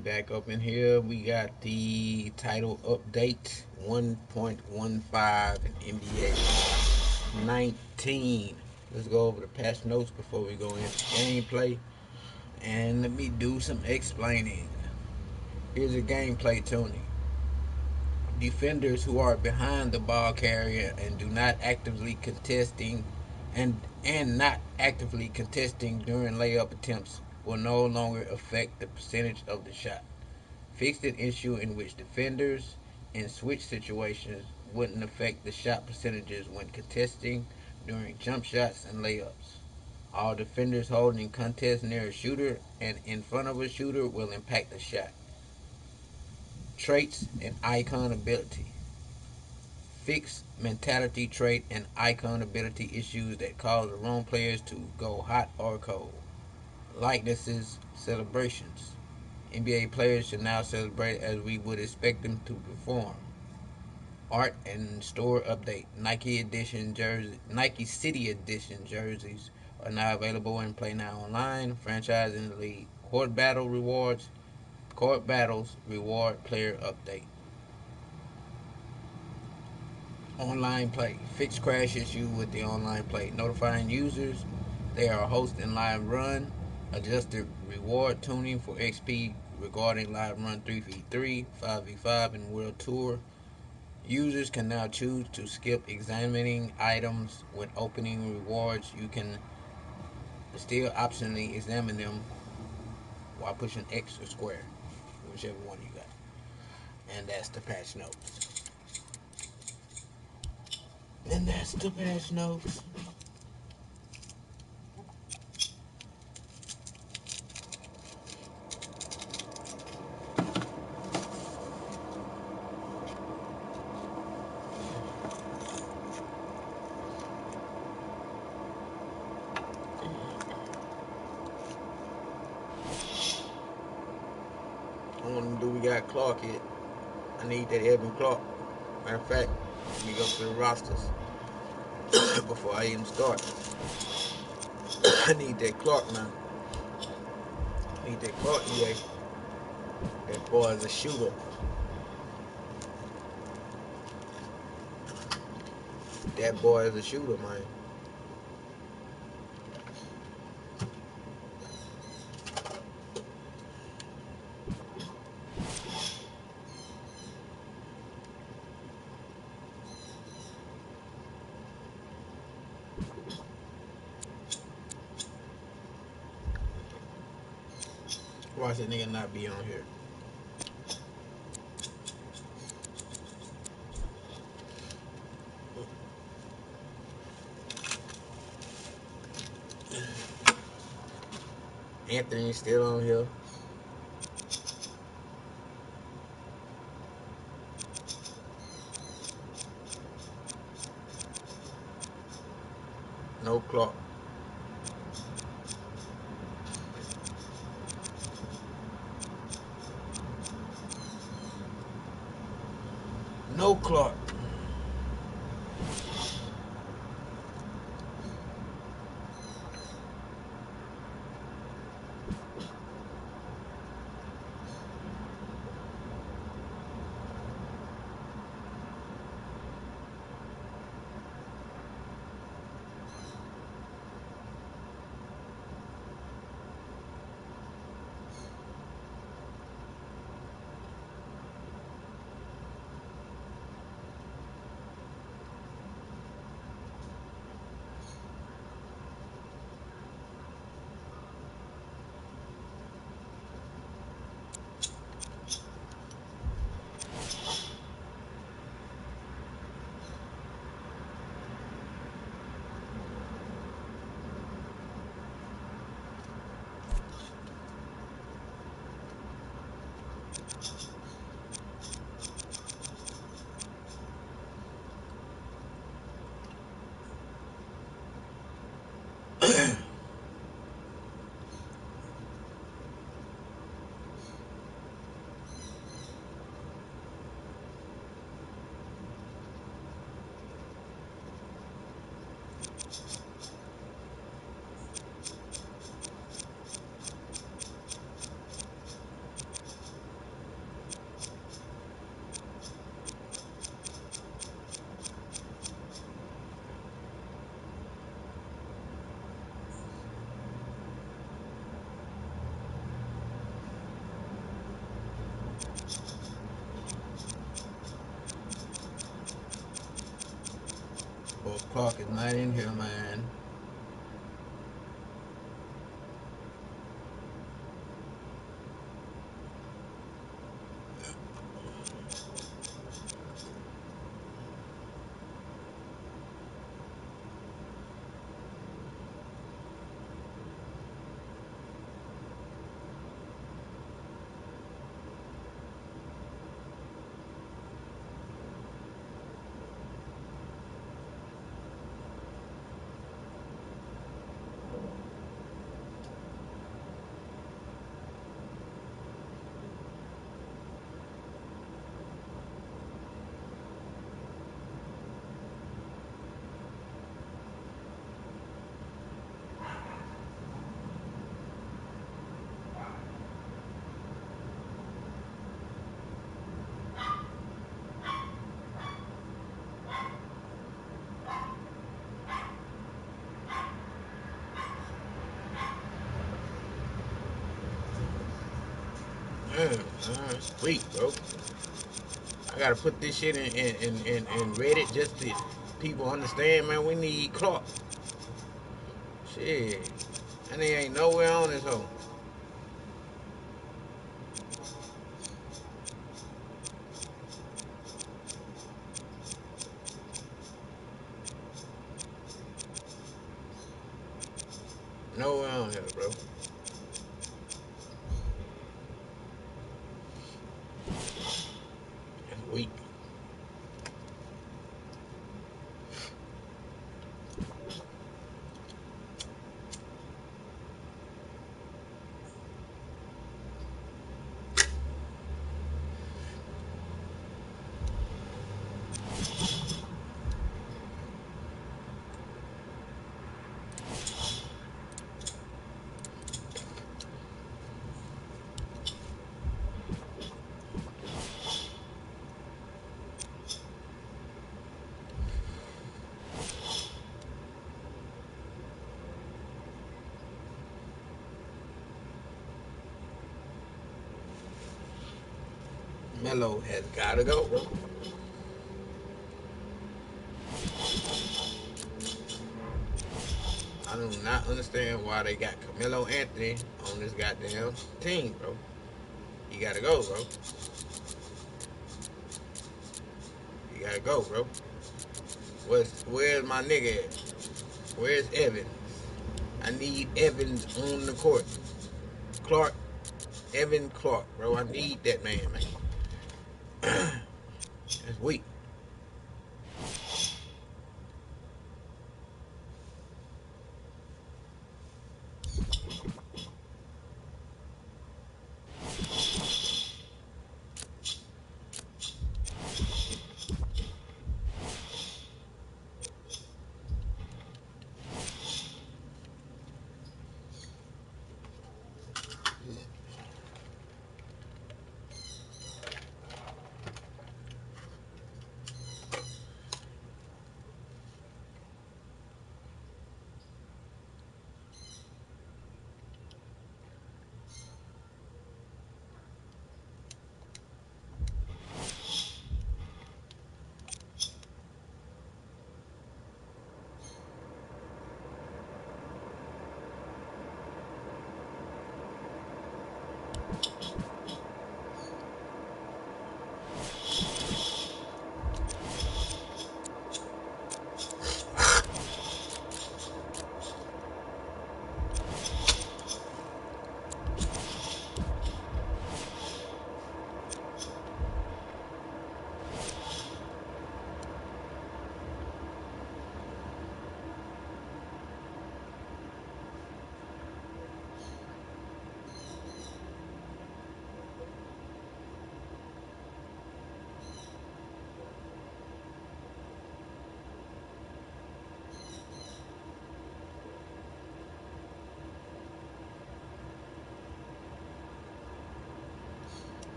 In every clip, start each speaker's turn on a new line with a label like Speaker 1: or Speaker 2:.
Speaker 1: Back up in here. We got the title update 1.15 in NBA 19. Let's go over the patch notes before we go into gameplay. And let me do some explaining. Here's a gameplay tuning. Defenders who are behind the ball carrier and do not actively contesting and not actively contesting during layup attempts will no longer affect the percentage of the shot. Fixed an issue in which defenders in switch situations wouldn't affect the shot percentages when contesting during jump shots and layups. All defenders holding contest near a shooter and in front of a shooter will impact the shot. Traits and icon ability. Fix mentality trait and icon ability issues that cause the wrong players to go hot or cold. Likenesses, celebrations. NBA players should now celebrate as we would expect them to perform. Art and store update. Nike City Edition jerseys are now available and play now online. Franchise in the league. Court battles reward player update. Online play. Fix crash issue with the online play. Notifying users they are hosting live run. Adjusted reward tuning for XP regarding live run 3v3, 5v5, and world tour. Users can now choose to skip examining items when opening rewards. You can still optionally examine them while pushing X or square, whichever one you got. And that's the patch notes. And that's the patch notes. I want to do we got Clark yet. I need that Evan Clark. Matter of fact, let me go to the rosters before I even start. I need that Clark now. I need that Clark, EA. That boy is a shooter. That boy is a shooter, man. Watch that nigga not be on here. Anthony's still on here. No Clark. No Clark. Clark is not in here, man. Sweet, bro. I gotta put this shit in Reddit just to people understand, man. We need Clark. Shit. And he ain't nowhere on this hoe. Nowhere on here, bro. That's weak. Mello has gotta go, bro. I do not understand why they got Camilo Anthony on this goddamn team, bro. You gotta go, bro. You gotta go, bro. Where's my nigga at? Where's Evans? I need Evans on the court. Clark, Evan Clark, bro. I need that man, man. That's weak.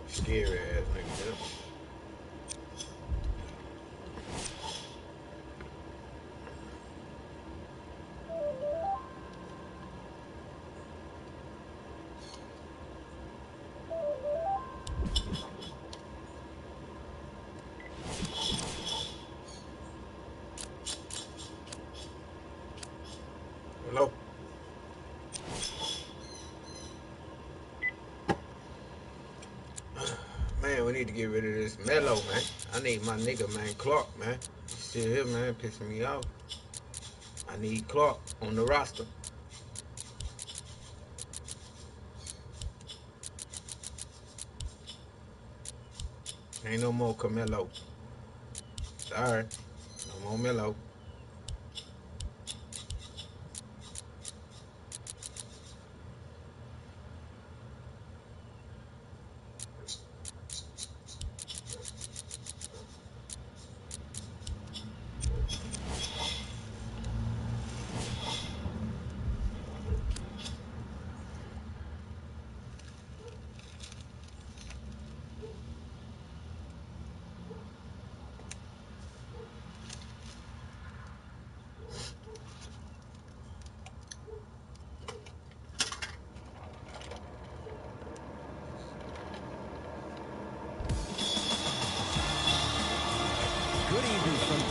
Speaker 1: Scary ass nigga. Man, we need to get rid of this Melo, man. I need my nigga, man, Clark, man. He's still here, man, pissing me off. I need Clark on the roster. Ain't no more Camelo. Sorry. No more Melo.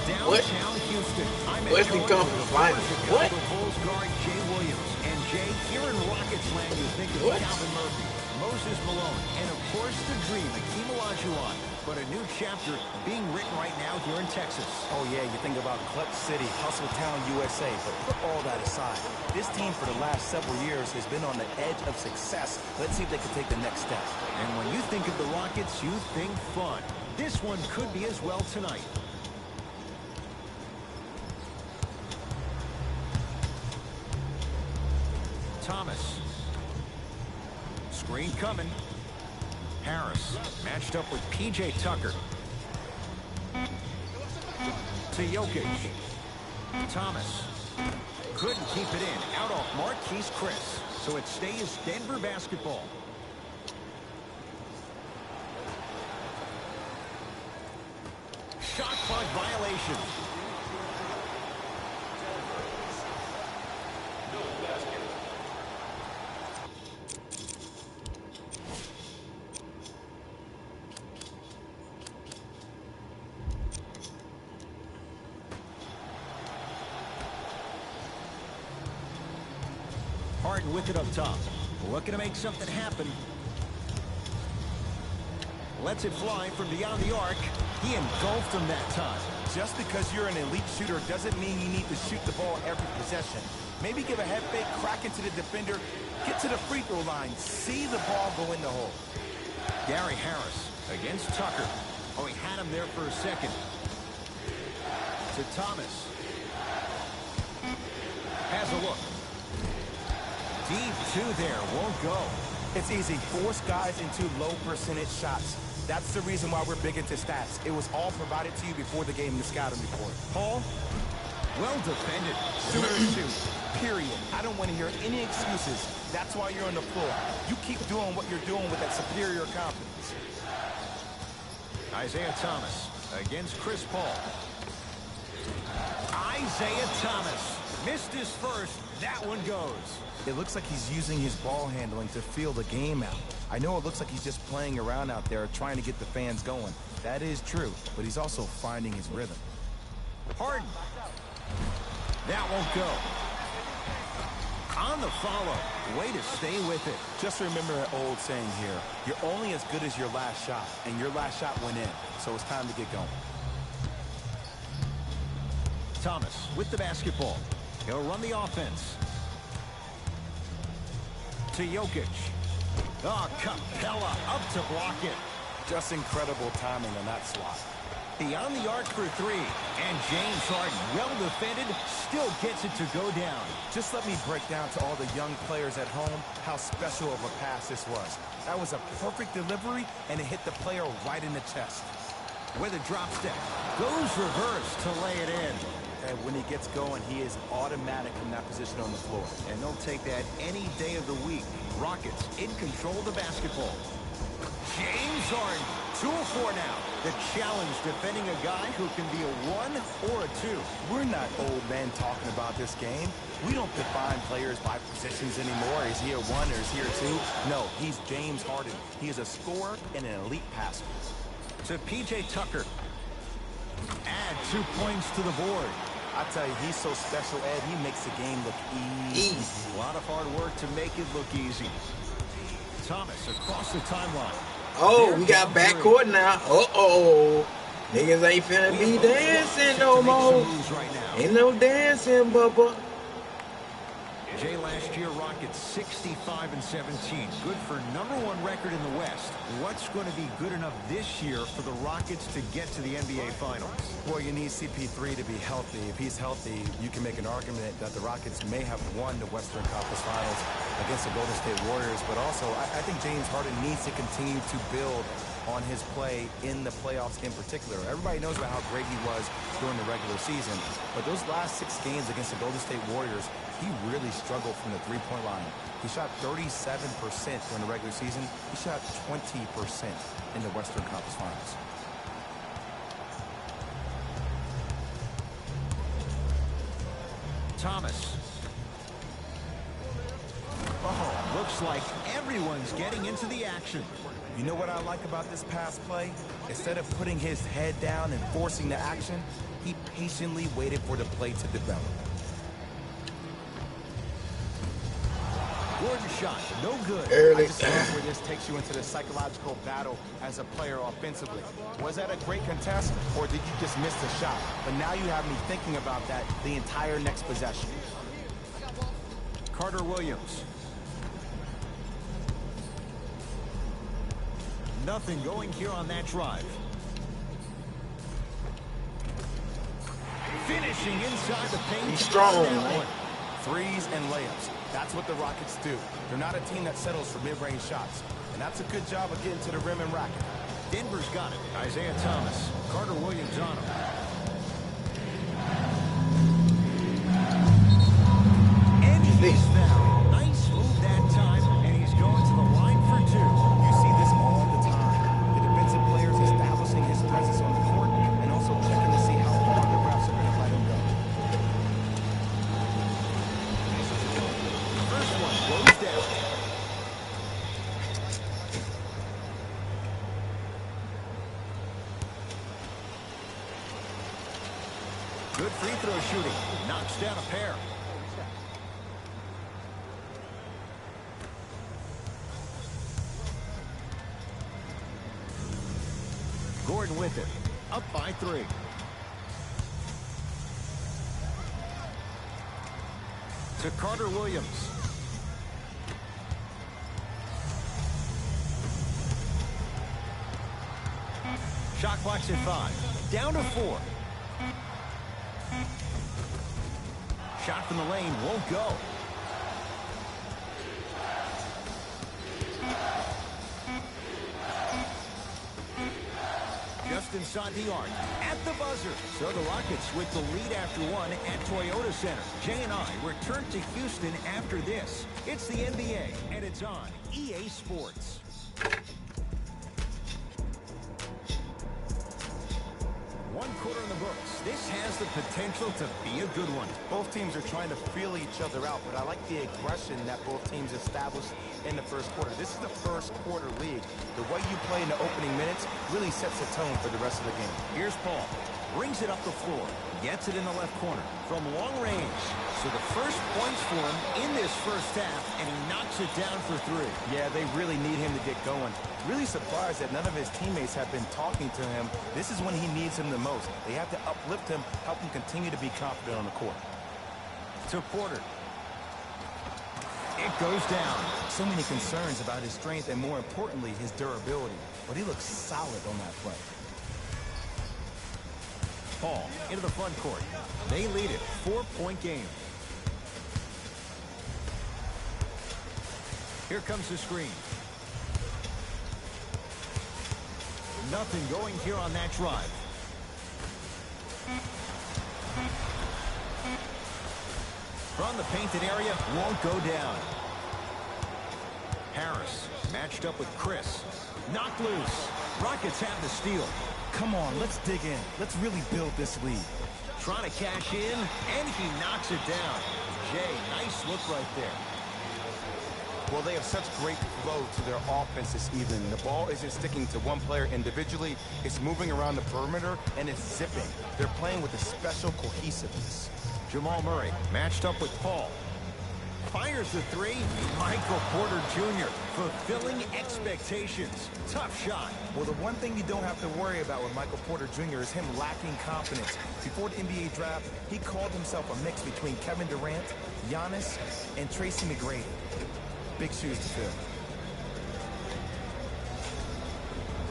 Speaker 2: Downtown Houston. I'm
Speaker 1: Western Conference Finals. What?
Speaker 2: Bulls guard Jay Williams. And Jay, here in Rockets land, you think of Calvin Murphy, Moses Malone, and of course the dream, Hakeem Olajuwon. But a new chapter being written right now here in Texas.
Speaker 3: Oh yeah, you think about Clutch City, Hustle Town, USA. But put all that aside, this team for the last several years has been on the edge of success. Let's see if they can take the next step.
Speaker 2: And when you think of the Rockets, you think fun. This one could be as well tonight. Thomas. Screen coming. Harris matched up with P.J. Tucker. To Jokic. Thomas. Couldn't keep it in. Out off Marquise Chris. So it stays Denver basketball. Shot clock violation. Harden with it up top. Looking to make something happen. Lets it fly from beyond the arc. He engulfed him that time.
Speaker 3: Just because you're an elite shooter doesn't mean you need to shoot the ball every possession. Maybe give a head fake, crack into the defender, get to the free throw line, see the ball go in the hole.
Speaker 2: Gary Harris against Tucker. Oh, he had him there for a second. To Thomas. Has a look. Deep two there, won't go.
Speaker 3: It's easy. Force guys into low percentage shots. That's the reason why we're big into stats. It was all provided to you before the game in the scouting report.
Speaker 2: Paul, well defended.
Speaker 3: Period. I don't want to hear any excuses. That's why you're on the floor. You keep doing what you're doing with that superior confidence.
Speaker 2: Isaiah Thomas against Chris Paul. Isaiah Thomas missed his first. That one goes.
Speaker 3: It looks like he's using his ball handling to feel the game out. I know it looks like he's just playing around out there trying to get the fans going. That is true, but he's also finding his rhythm.
Speaker 2: Harden. That won't go. On the follow. Way to stay with it.
Speaker 3: Just remember an old saying here. You're only as good as your last shot, and your last shot went in. So it's time to get going.
Speaker 2: Thomas with the basketball. He'll run the offense. To Jokic. Oh, Capella up to block it.
Speaker 3: Just incredible timing on that swat.
Speaker 2: Beyond the arc for three. And James Harden, well defended, still gets it to go down.
Speaker 3: Just let me break down to all the young players at home how special of a pass this was. That was a perfect delivery, and it hit the player right in the chest.
Speaker 2: With a drop step. Goes reverse to lay it in.
Speaker 3: And when he gets going, he is automatic in that position on the floor.
Speaker 2: And they'll take that any day of the week. Rockets in control of the basketball. James Harden, 2 of 4 now. The challenge defending a guy who can be a 1 or a 2.
Speaker 3: We're not old men talking about this game. We don't define players by positions anymore. Is he a 1 or is he a 2? No, he's James Harden. He is a scorer and an elite passer.
Speaker 2: To P.J. Tucker. Add 2 points to the board.
Speaker 3: I tell you, he's so special, Ed. He makes the game look easy.
Speaker 2: A lot of hard work to make it look easy. Thomas across the timeline.
Speaker 1: Oh, we got backcourt now. Uh-oh. Niggas ain't finna be dancing no more. Ain't no dancing, Bubba.
Speaker 2: Jay, last year, Rockets 65-17. Good for #1 record in the West. What's going to be good enough this year for the Rockets to get to the NBA Finals?
Speaker 3: Well, you need CP3 to be healthy. If he's healthy, you can make an argument that the Rockets may have won the Western Conference Finals against the Golden State Warriors. But also, I think James Harden needs to continue to build on his play in the playoffs in particular. Everybody knows about how great he was during the regular season, but those last 6 games against the Golden State Warriors, he really struggled from the three-point line. He shot 37% during the regular season. He shot 20% in the Western Conference Finals.
Speaker 2: Thomas. Oh, looks like everyone's getting into the action.
Speaker 3: You know what I like about this pass play? Instead of putting his head down and forcing the action, he patiently waited for the play to develop.
Speaker 2: Gordon shot, no good.
Speaker 3: I just love where this takes you into the psychological battle as a player offensively. Was that a great contest, or did you just miss the shot? But now you have me thinking about that the entire next possession.
Speaker 2: Carter Williams. Nothing going here on that drive. Finishing inside the paint.
Speaker 1: He's strong, man.
Speaker 3: Threes and layups. That's what the Rockets do. They're not a team that settles for mid-range shots. And that's a good job of getting to the rim and racket.
Speaker 2: Denver's got it. Isaiah Thomas. Carter Williams on him. And he's fouled. Nice move that time. And he's going to the line for 2.
Speaker 3: You see this all the time. The defensive players establishing his presence on the court and also checking to see how far the refs are going to let him go.
Speaker 2: First one goes down. Good free throw shooting. Knocks down a pair. Gordon with it. Up by 3. To Carter Williams. Shot clock's at 5. Down to 4. Shot from the lane won't go. Just inside the arc. At the buzzer. So the Rockets with the lead after 1 at Toyota Center. Jay and I return to Houston after this. It's the NBA, and it's on EA Sports. One quarter in the books. This has the potential to be a good one.
Speaker 3: Both teams are trying to feel each other out, but I like the aggression that both teams established in the first quarter. This is the first quarter league. The way you play in the opening minutes really sets the tone for the rest of the game.
Speaker 2: Here's Paul. Brings it up the floor. Gets it in the left corner. From long range. So the first points for him in this first half, and he knocks it down for 3.
Speaker 3: Yeah, they really need him to get going. Really surprised that none of his teammates have been talking to him. This is when he needs him the most. They have to uplift him, help him continue to be confident on the court.
Speaker 2: To Porter. It goes down.
Speaker 3: So many concerns about his strength and, more importantly, his durability. But he looks solid on that play.
Speaker 2: Paul into the front court. They lead it. 4-point game. Here comes the screen. Nothing going here on that drive. From the painted area, won't go down. Harris matched up with Chris. Knocked loose. Rockets have the steal.
Speaker 3: Come on, let's dig in. Let's really build this lead.
Speaker 2: Trying to cash in, and he knocks it down. Jay, nice look right there.
Speaker 3: Well, they have such great flow to their offense this evening. The ball isn't sticking to one player individually. It's moving around the perimeter, and it's zipping. They're playing with a special cohesiveness.
Speaker 2: Jamal Murray matched up with Paul. Fires the three. Michael Porter Jr. fulfilling expectations. Tough shot.
Speaker 3: Well, the one thing you don't have to worry about with Michael Porter Jr. is him lacking confidence. Before the NBA draft, he called himself a mix between Kevin Durant, Giannis, and Tracy McGrady. Big shoes to fill.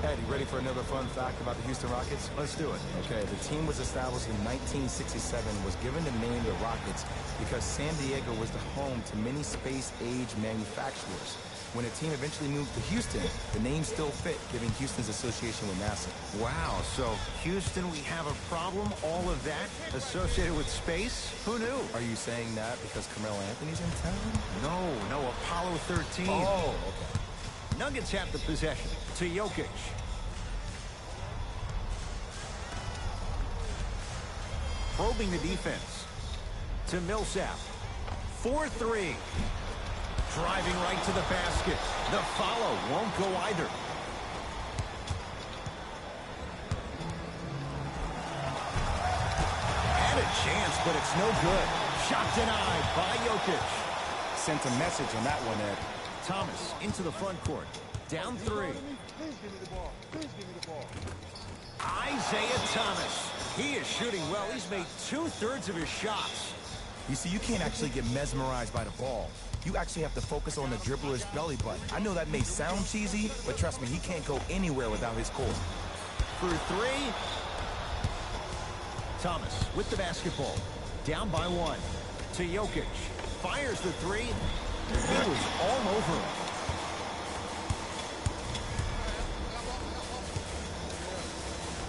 Speaker 3: Ed, you ready for another fun fact about the Houston Rockets?
Speaker 2: Let's do it.
Speaker 3: Okay, the team was established in 1967, was given the name the Rockets because San Diego was the home to many space-age manufacturers. When the team eventually moved to Houston, the name still fit, giving Houston's association with NASA.
Speaker 2: Wow, so Houston, we have a problem? All of that associated with space? Who knew?
Speaker 3: Are you saying that because Carmelo Anthony's in town?
Speaker 2: No, Apollo 13.
Speaker 3: Oh, okay.
Speaker 2: Nuggets have the possession to Jokic. Probing the defense to Millsap. 4-3. Driving right to the basket. The follow won't go either. Had a chance, but it's no good. Shot denied by Jokic.
Speaker 3: Sent a message on that one, Ed.
Speaker 2: Thomas into the front court. Down 3.
Speaker 4: Please give me the ball. Please give me the ball.
Speaker 2: Isaiah Thomas. He is shooting well. He's made 2/3 of his shots.
Speaker 3: You see, you can't actually get mesmerized by the ball. You actually have to focus on the dribbler's belly button. I know that may sound cheesy, but trust me, he can't go anywhere without his core.
Speaker 2: For 3. Thomas with the basketball. Down by 1. To Jokic. Fires the 3. He was all over him.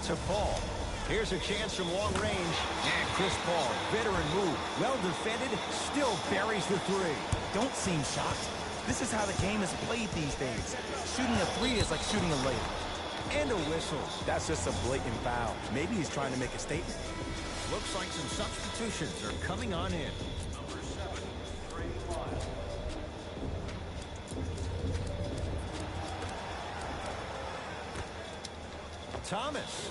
Speaker 2: To Paul. Here's a chance from long range. And Chris Paul, veteran move. Well defended, still buries the 3.
Speaker 3: Don't seem shocked. This is how the game is played these days. Shooting a 3 is like shooting a layup.
Speaker 2: And a whistle.
Speaker 3: That's just a blatant foul. Maybe he's trying to make a statement.
Speaker 2: Looks like some substitutions are coming on in. Thomas.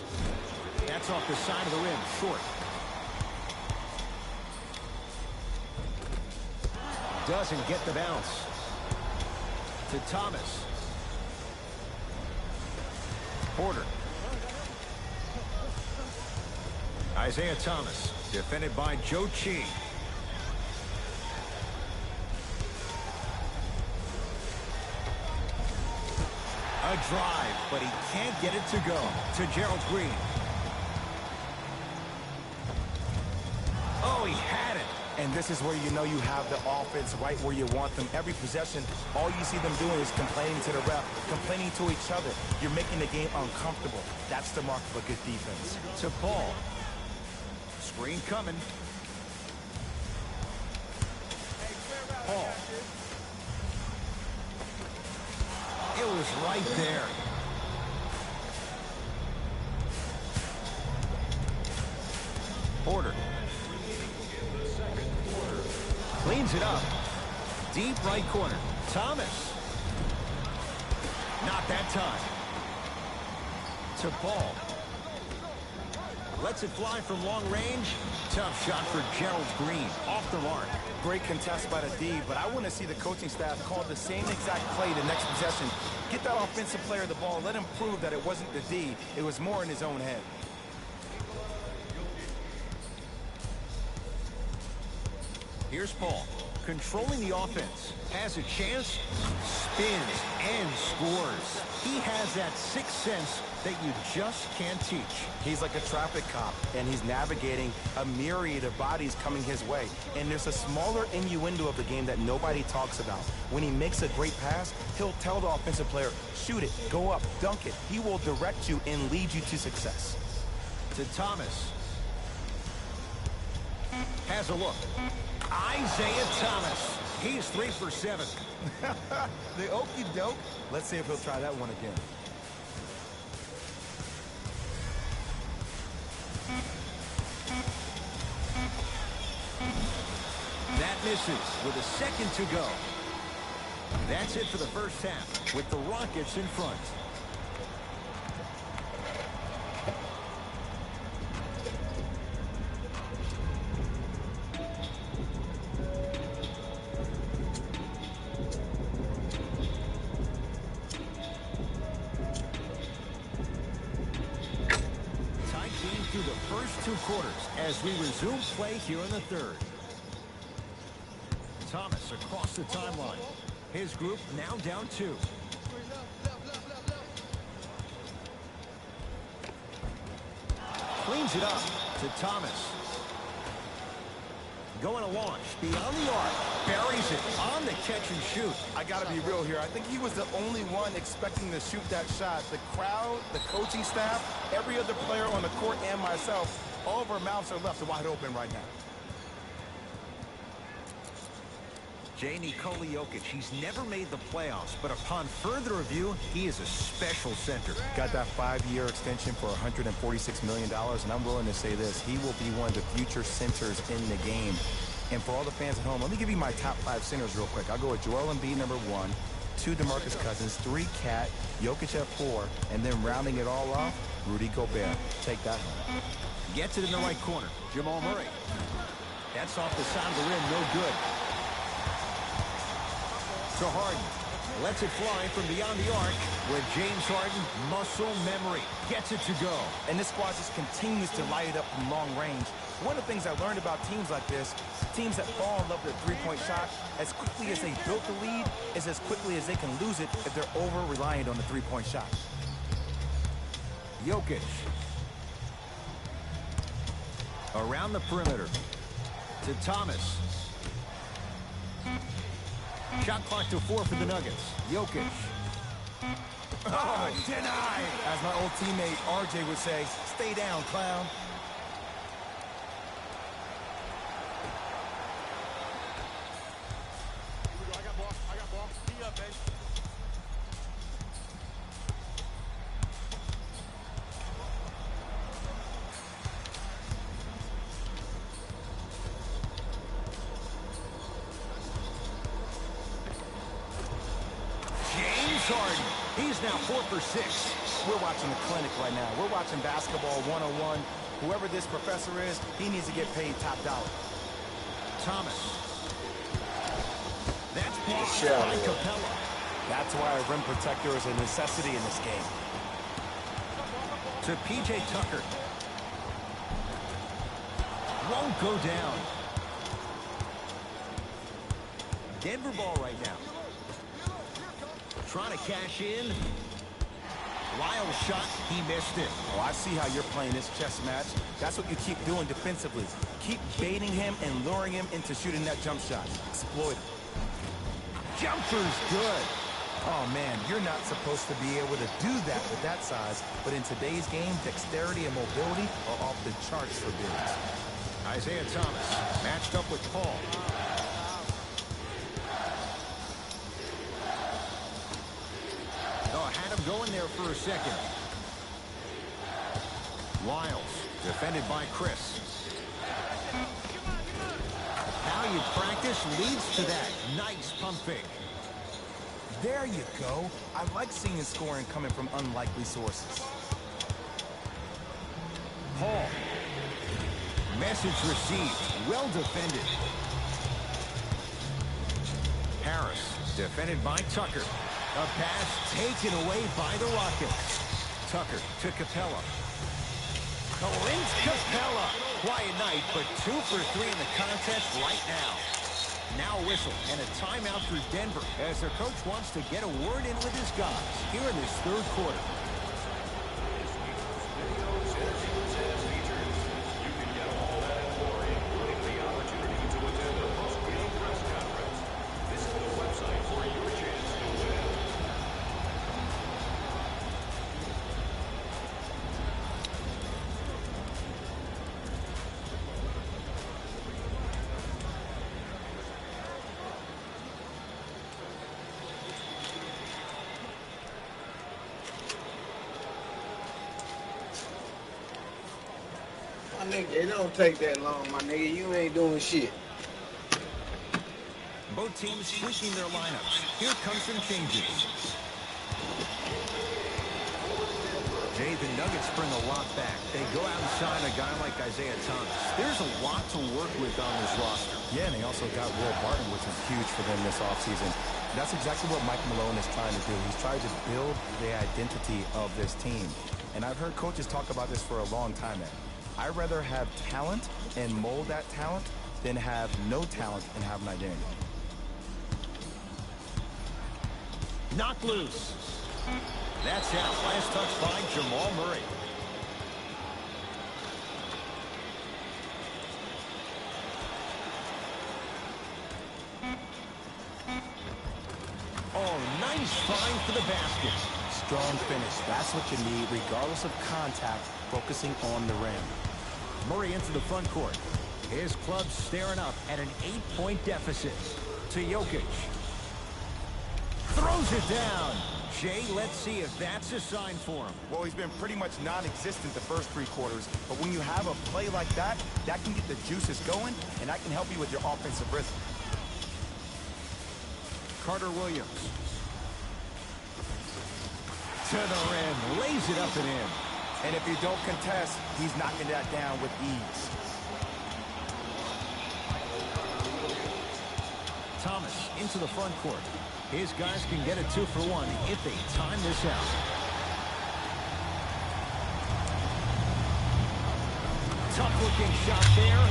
Speaker 2: That's off the side of the rim, short. Doesn't get the bounce. To Thomas. Porter. Isaiah Thomas, defended by Joe Chi. A drive, but he can't get it to go. To Gerald Green. Oh, he had it.
Speaker 3: And this is where you know you have the offense right where you want them. Every possession, all you see them doing is complaining to the ref, complaining to each other. You're making the game uncomfortable. That's the mark of a good defense.
Speaker 2: To Paul. Screen coming. Paul. It was right there. Porter. Cleans it up. Deep right corner. Thomas. Not that time. To Paul. Lets it fly from long range. Tough shot for Gerald Green. Off the mark.
Speaker 3: Great contest by the D, but I want to see the coaching staff call the same exact play the next possession. Get that offensive player the ball. Let him prove that it wasn't the D. It was more in his own head.
Speaker 2: Here's Paul, controlling the offense, has a chance, spins, and scores. He has that sixth sense that you just can't teach.
Speaker 3: He's like a traffic cop, and he's navigating a myriad of bodies coming his way. And there's a smaller innuendo of the game that nobody talks about. When he makes a great pass, he'll tell the offensive player, shoot it, go up, dunk it. He will direct you and lead you to success.
Speaker 2: To Thomas. Has a look. Isaiah Thomas. He's 3 for 7.
Speaker 3: The okey doke. Let's see if he'll try that one again.
Speaker 2: That misses with a second to go. That's it for the first half with the Rockets in front. through the first 2 quarters as we resume play here in the third. Thomas across the timeline. His group now down 2. Cleans it up to Thomas. Going to launch beyond the arc. Buries it on the catch and shoot.
Speaker 3: I got to be real here. I think he was the only one expecting to shoot that shot. The crowd, the coaching staff, every other player on the court and myself, all of our mouths are left wide open right now.
Speaker 2: Nikola Jokic, he's never made the playoffs, but upon further review, he is a special center.
Speaker 3: Got that 5-year extension for $146 million, and I'm willing to say this. He will be one of the future centers in the game. And for all the fans at home, let me give you my top 5 centers real quick. I'll go with Joel Embiid, number 1, 2, DeMarcus Cousins, 3, Cat, Jokic at 4, and then rounding it all off, Rudy Gobert. Take that home.
Speaker 2: Gets it in the right corner. Jamal Murray. That's off the side of the rim, no good. To Harden. Lets it fly from beyond the arc with James Harden, muscle memory. Gets it to go.
Speaker 3: And this squad just continues to light it up from long range. One of the things I learned about teams like this, teams that fall in love with a three-point shot, as quickly as they built the lead, is as quickly as they can lose it if they're over-reliant on the three-point shot.
Speaker 2: Jokic. Around the perimeter. To Thomas. Shot clock to 4 for the Nuggets. Jokic. Oh, denied.
Speaker 3: As my old teammate RJ would say, stay down, clown.
Speaker 4: I got ball. Tee up, baby.
Speaker 2: Harden. He's now 4 for 6.
Speaker 3: We're watching a clinic right now. We're watching basketball 101. Whoever this professor is, he needs to get paid top dollar.
Speaker 2: Thomas. That's blocked by Capella.
Speaker 3: That's why a rim protector is a necessity in this game.
Speaker 2: To P.J. Tucker. Won't go down. Denver ball right now. Trying to cash in. Wild shot. He missed it.
Speaker 3: Oh, I see how you're playing this chess match. That's what you keep doing defensively. Keep baiting him and luring him into shooting that jump shot. Exploit it.
Speaker 2: Jumper's good.
Speaker 3: Oh, man, you're not supposed to be able to do that with that size. But in today's game, dexterity and mobility are off the charts for bigs.
Speaker 2: Isaiah Thomas matched up with Paul. Oh, had him going there for a second. Wiles, defended by Chris. How you practice leads to that. Nice pump fake.
Speaker 3: There you go. I like seeing scoring coming from unlikely sources.
Speaker 2: Paul. Message received. Well defended. Harris, defended by Tucker. A pass taken away by the Rockets. Tucker to Capella. Clint Capella. Quiet night, but 2 for 3 in the contest right now. Now a whistle and a timeout for Denver as their coach wants to get a word in with his guys here in this third quarter.
Speaker 1: My nigga, it don't take that long, my nigga. You ain't doing shit.
Speaker 2: Both teams tweaking their lineups. Here comes some changes. Jay, the Nuggets bring a lot back. They go out and sign a guy like Isaiah Thomas. There's a lot to work with on this roster.
Speaker 3: Yeah, and they also got Will Barton, which is huge for them this offseason. That's exactly what Mike Malone is trying to do. He's trying to build the identity of this team. And I've heard coaches talk about this for a long time now. I'd rather have talent and mold that talent than have no talent and have an identity.
Speaker 2: Knocked loose. That's out. Last touch by Jamal Murray. Oh, nice find for the basket.
Speaker 3: Strong finish. That's what you need, regardless of contact, focusing on the rim.
Speaker 2: Murray into the front court. His club staring up at an 8-point deficit. To Jokic. Throws it down. Jay, let's see if that's a sign for him.
Speaker 3: Well, he's been pretty much non-existent the first 3 quarters, but when you have a play like that, that can get the juices going, and that can help you with your offensive rhythm.
Speaker 2: Carter Williams. To the rim. Lays it up and in.
Speaker 3: And if you don't contest, he's knocking that down with ease.
Speaker 2: Thomas into the front court. His guys can get a 2-for-1 if they time this out. Tough-looking shot there.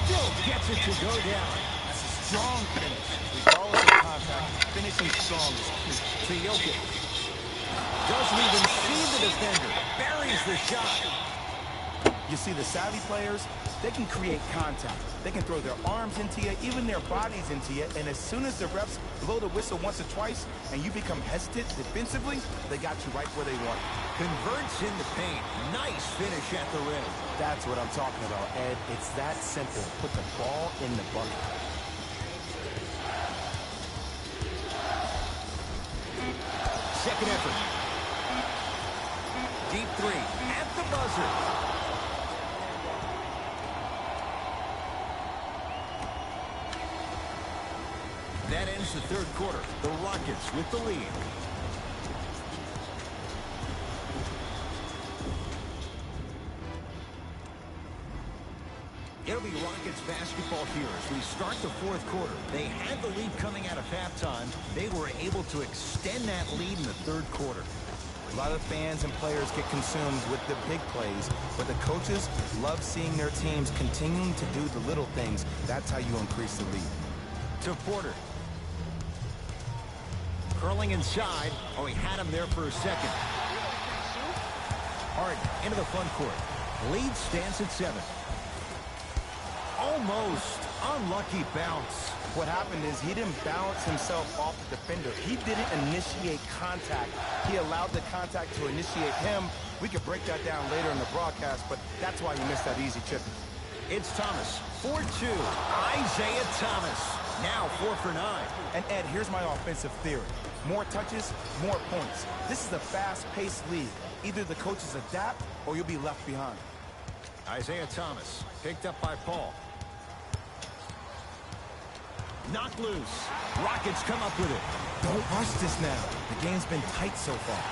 Speaker 2: Still gets it to go down.
Speaker 3: That's a strong finish. Regardless of contact, finishing strong is key.
Speaker 2: To Jokic. Doesn't even see the defender. Buries the shot.
Speaker 3: You see, the savvy players, they can create contact. They can throw their arms into you, even their bodies into you, and as soon as the refs blow the whistle once or twice and you become hesitant defensively, they got you right where they want you.
Speaker 2: Converts in the paint. Nice finish at the rim.
Speaker 3: That's what I'm talking about, Ed. It's that simple. Put the ball in the bucket.
Speaker 2: Second effort. Deep 3 at the buzzer. That ends the third quarter. The Rockets with the lead. It'll be Rockets basketball here as we start the fourth quarter. They had the lead coming out of halftime. They were able to extend that lead in the third quarter.
Speaker 3: A lot of fans and players get consumed with the big plays, but the coaches love seeing their teams continuing to do the little things. That's how you increase the lead.
Speaker 2: To Porter. Curling inside. Oh, he had him there for a second. Harden into the front court. Lead stands at 7. Almost unlucky bounce.
Speaker 3: What happened is he didn't balance himself off the defender. He didn't initiate contact. He allowed the contact to initiate him. We could break that down later in the broadcast, but that's why he missed that easy chip.
Speaker 2: It's Thomas. 4-2. Isaiah Thomas. Now 4 for 9.
Speaker 3: And Ed, here's my offensive theory. More touches, more points. This is a fast-paced league. Either the coaches adapt or you'll be left behind.
Speaker 2: Isaiah Thomas picked up by Paul. Knocked loose. Rockets come up with it.
Speaker 3: Don't rush this now. The game's been tight so far.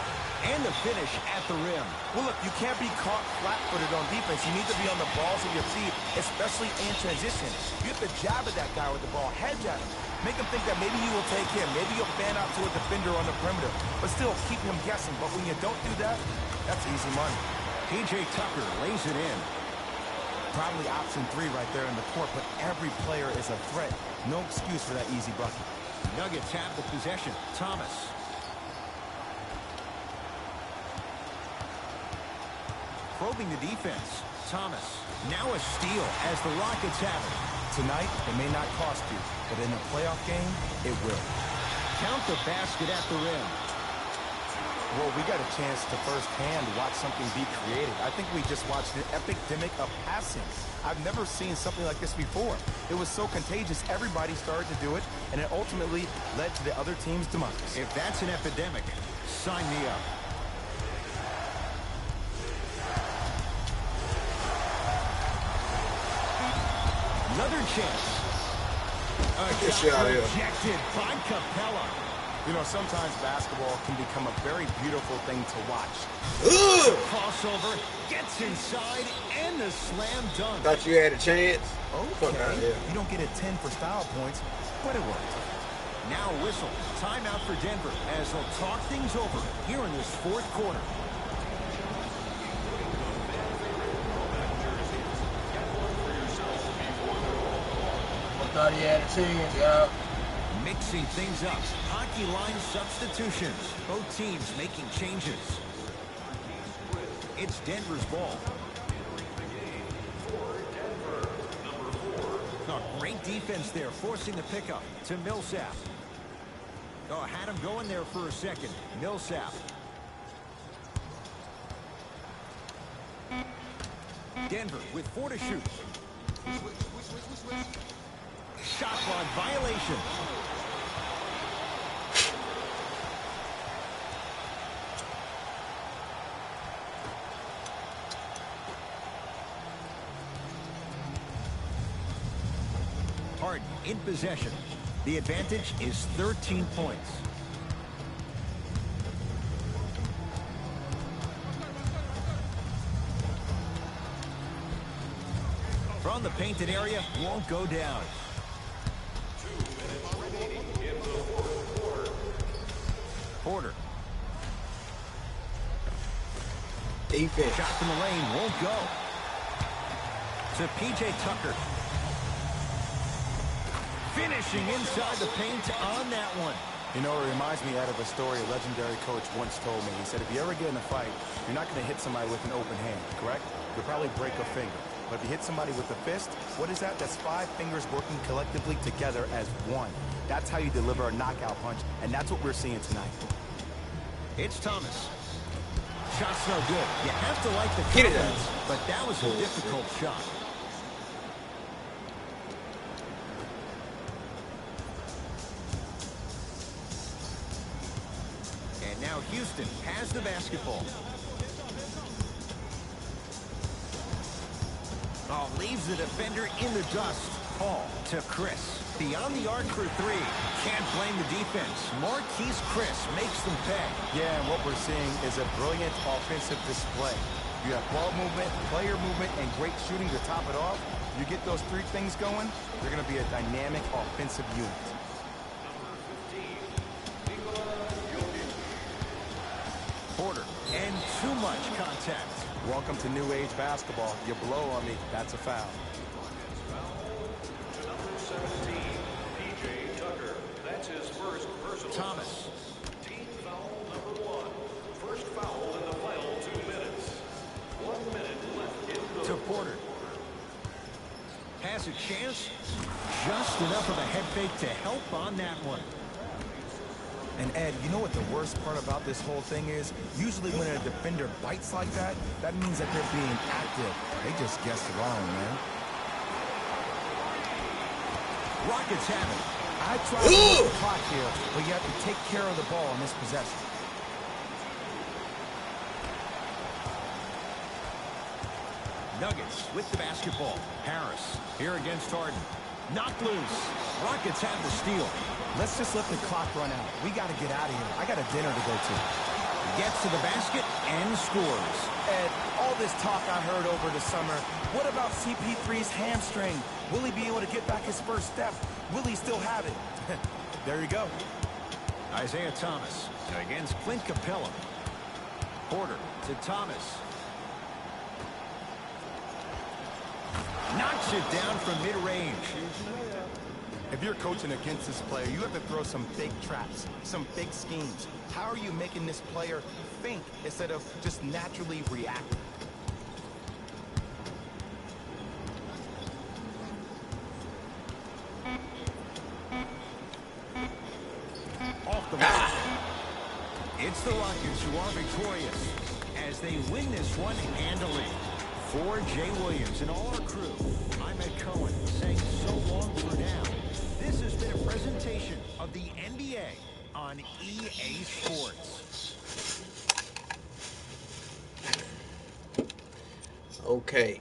Speaker 2: And the finish at the rim.
Speaker 3: Well, look, you can't be caught flat-footed on defense. You need to be on the balls of your feet, especially in transition. You have to jab at that guy with the ball, hedge at him. Make him think that maybe you will take him. Maybe you'll fan out to a defender on the perimeter. But still, keep him guessing. But when you don't do that, that's easy money.
Speaker 2: P.J. Tucker lays it in.
Speaker 3: Probably option 3 right there in the court, but every player is a threat. No excuse for that easy bucket.
Speaker 2: Nuggets have the possession. Thomas. Probing the defense. Thomas. Now a steal as the Rockets have it.
Speaker 3: Tonight, it may not cost you, but in a playoff game, it will.
Speaker 2: Count the basket at the rim.
Speaker 3: Well, we got a chance to firsthand watch something be created. I think we just watched an epidemic of passing. I've never seen something like this before. It was so contagious, everybody started to do it, and it ultimately led to the other team's demise.
Speaker 2: If that's an epidemic, sign me up. Another chance.
Speaker 1: Get shit out of here.
Speaker 2: Rejected by Capella.
Speaker 3: You know, sometimes basketball can become a very beautiful thing to watch.
Speaker 1: Ugh!
Speaker 2: Crossover, gets inside, and the slam dunk.
Speaker 1: Thought you had a chance? Fuck out of
Speaker 3: Okay,
Speaker 1: here.
Speaker 3: you don't get a 10 for style points, but it worked.
Speaker 2: Now whistle. Timeout for Denver as they'll talk things over here in this fourth quarter.
Speaker 1: thought he had a chance, y'all.
Speaker 2: Mixing things up. Hockey line substitutions. Both teams making changes. It's Denver's ball. Oh, great defense there, forcing the pickup to Millsap. Oh, had him going there for a second. Millsap. Denver with 4 to shoot. Shot clock violation. Harden in possession. The advantage is 13 points. From the painted area, won't go down. Porter.
Speaker 1: Defense.
Speaker 2: Shot from the lane, won't go. To P.J. Tucker. Finishing inside the paint on that one.
Speaker 3: You know, it reminds me out of a story a legendary coach once told me. He said, if you ever get in a fight, you're not going to hit somebody with an open hand, correct? You'll probably break a finger. But if you hit somebody with a fist, what is that? That's 5 fingers working collectively together as one. That's how you deliver a knockout punch, and that's what we're seeing tonight.
Speaker 2: It's Thomas. Shot's no good. You have to like the
Speaker 1: Get it
Speaker 2: confidence,
Speaker 1: out.
Speaker 2: but that was a difficult shot. And now Houston has the basketball. Oh, leaves the defender in the dust. Paul to Chris. Beyond the arc for 3. Can't blame the defense. Marquise Chris makes them pay.
Speaker 3: Yeah, and what we're seeing is a brilliant offensive display. You have ball movement, player movement, and great shooting to top it off. You get those 3 things going, you're going to be a dynamic offensive unit.
Speaker 2: Porter. And too much contact.
Speaker 3: Welcome to new age basketball. You blow on me, that's a foul.
Speaker 4: Number 17, P.J. Tucker. That's his first personal.
Speaker 2: Thomas.
Speaker 4: Team foul number 1. First foul in the final 2 minutes. 1 minute left in the.
Speaker 2: To Porter. Has a chance. Just enough of a head fake to help on that one.
Speaker 3: And Ed, you know what the worst part about this whole thing is? Usually when a defender bites like that, that means that they're being active. They just guessed wrong, man.
Speaker 2: Rockets have it.
Speaker 3: I try to hold the clock here, but you have to take care of the ball on this possession.
Speaker 2: Nuggets with the basketball. Harris here against Harden. Knocked loose. Rockets have the steal.
Speaker 3: Let's just let the clock run out. We got to get out of here. I got a dinner to go to.
Speaker 2: Gets to the basket and scores.
Speaker 3: Ed, all this talk I heard over the summer, what about CP3's hamstring? Will he be able to get back his first step? Will he still have it? There you go.
Speaker 2: Isaiah Thomas against Clint Capella. Porter to Thomas. Knocks it down from mid-range.
Speaker 3: If you're coaching against this player, you have to throw some big traps, some big schemes. How are you making this player think instead of just naturally react?
Speaker 2: Off the mark. It's the Rockets who are victorious as they win this one handily. For Jay Williams and all our crew, I'm Ed Cohen saying so long for now. This has been a presentation of the NBA on EA Sports.
Speaker 1: Okay,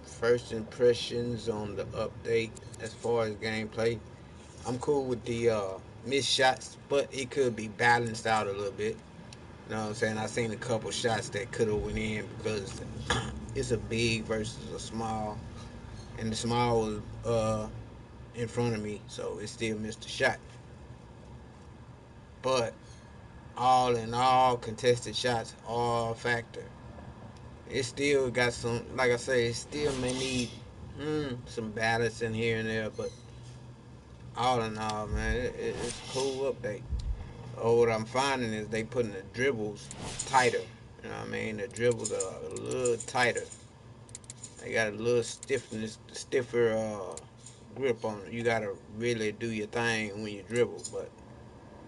Speaker 1: first impressions on the update as far as gameplay. I'm cool with the missed shots, but it could be balanced out a little bit. You know what I'm saying? I seen a couple shots that could have went in because it's a big versus a small, and the small was in front of me, so it still missed a shot. But all in all, contested shots are a factor. It still got some, like I say, it still may need some balance in here and there, but all in all, man, it's a cool update. Oh, what I'm finding is they putting the dribbles tighter. You know what I mean? The dribbles are a little tighter. They got a little stiffer grip on it. You gotta really do your thing when you dribble. But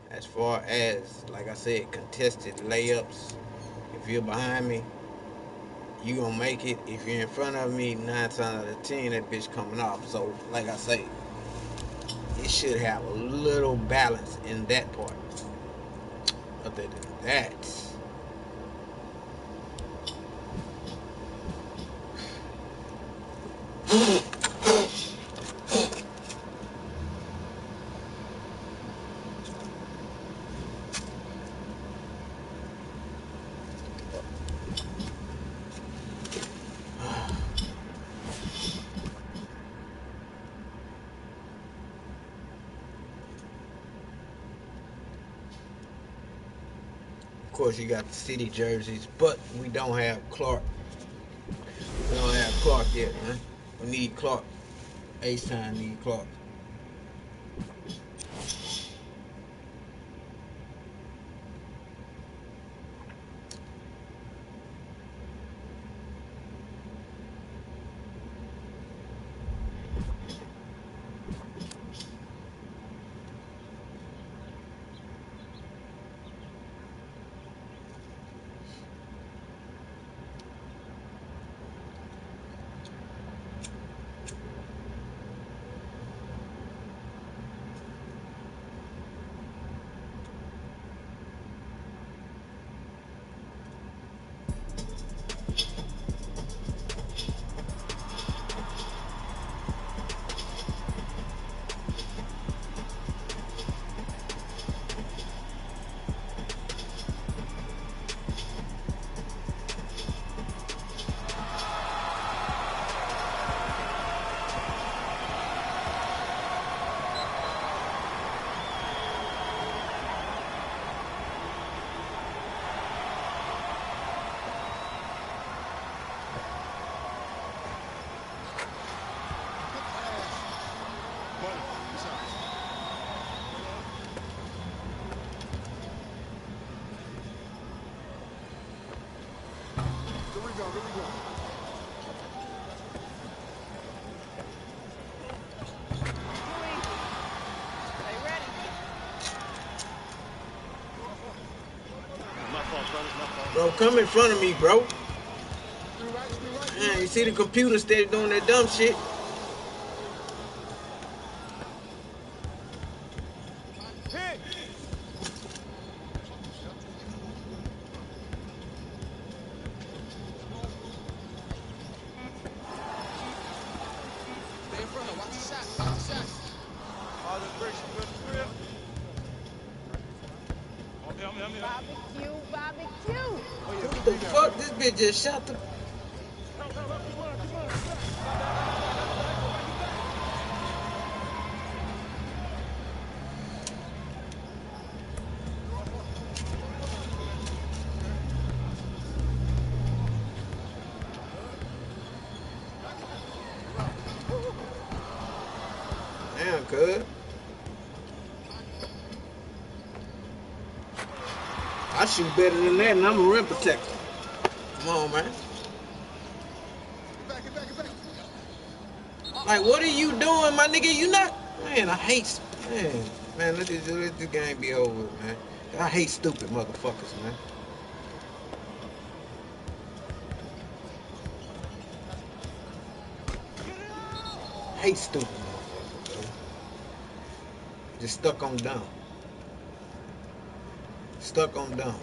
Speaker 1: as far as, like I said, contested layups, if you're behind me, you gonna make it. If you're in front of me, 9 times out of 10, that bitch coming off. So, like I say, it should have a little balance in that part. Other than that, of course, you got the city jerseys, but we don't have Clark. We don't have Clark yet, man. We need Clark. H-Time need Clark. Bro, come in front of me, bro. Man, you see the computer steady doing that dumb shit. What the fuck? This bitch just shot the... Damn, cuz. I shoot better than that, and I'm a rim protector. Come on, man. Like, what are you doing, my nigga? You not... Man, I hate... Man, let this game be over with, man. I hate stupid motherfuckers, man. I hate stupid motherfuckers, bro. Just stuck on dumb. Stuck on dumb.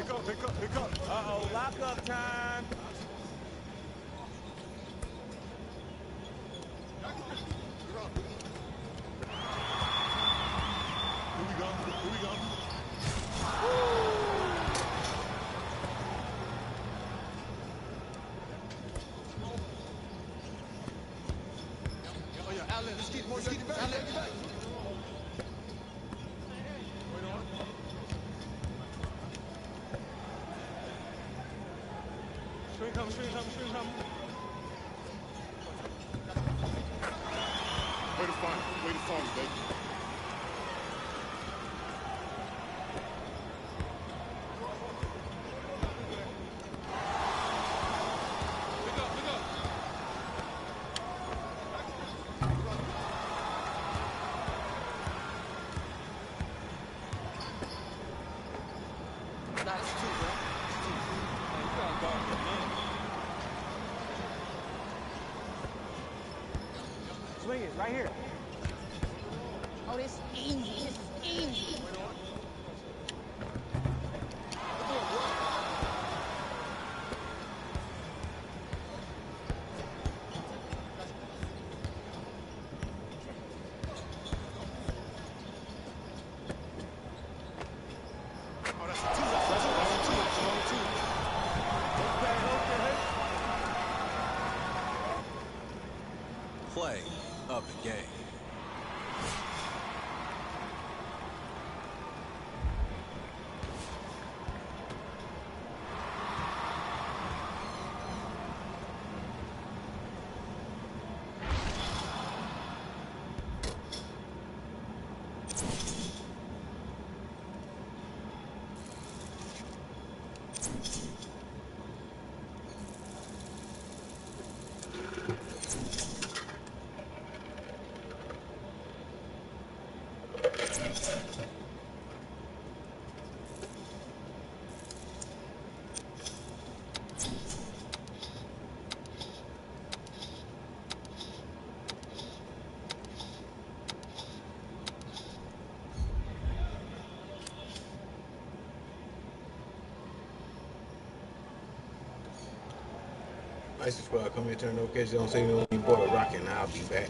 Speaker 3: Pick up. Uh-oh, lock-up time. Here we go. Oh, yeah, outlet. Let's get it back. Outlet, get back. Wait on. String coming. Way to find it, baby. Pick up. That's two, bro. Hey, you gotta guard your man. Swing it, right here.
Speaker 5: Oh, this is easy.
Speaker 3: Oh, that's a two. That's a long two. Okay.
Speaker 2: Play of the game.
Speaker 1: License squad, come here, turn notifications on, so you know when you board a rocket, and I'll be back.